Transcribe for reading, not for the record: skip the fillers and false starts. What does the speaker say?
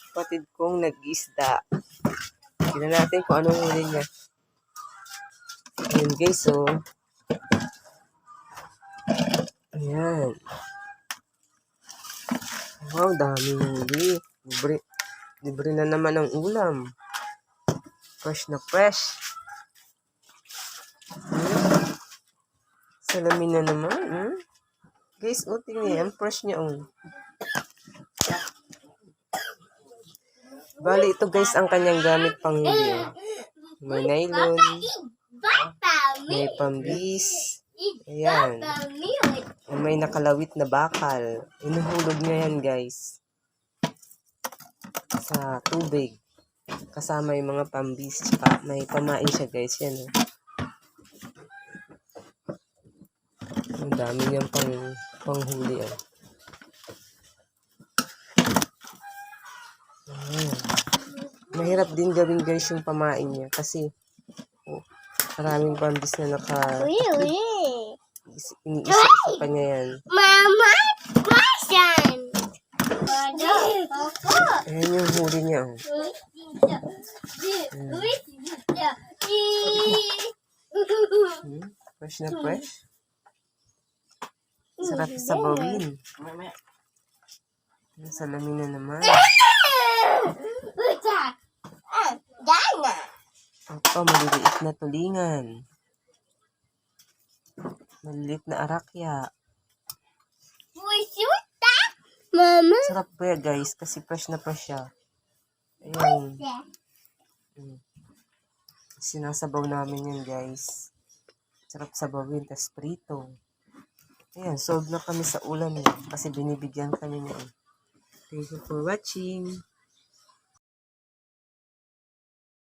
kapatid kong nag-isda. Tignan natin kung anong huli niya. Ayan guys, so. Ayan. Wow, daming huli. Libre na naman ang ulam. Fresh na fresh. Salamin na naman. Guys, tingnan yan. Fresh niya. Bali, ito guys ang kanyang gamit pang huli. May nylon. May pambis. Ayan. May nakalawit na bakal. Inuhulog niya yan guys. Sa tubig. Kasama yung mga pambis. Tsaka may pamain siya guys. Yan. Ang dami niyang panghuli. Mahirap din gawin guys yung pamain niya. Kasi maraming pambis na iniisa-isa pa niya yan. Mama, question! Ayan yung huli niya. Fresh na fresh. Sarap sabawin. Salamin na naman. Opo, maliliit na tulingan. Maliliit na arakya. Mama? Sarap po yan guys, kasi fresh na fresh siya. Ayan. Sinasabaw namin yan guys. Sarap sabawin, tas prito. Ayan, solve na kami sa ulam niya. Kasi binibigyan kami niya. Thank you for watching.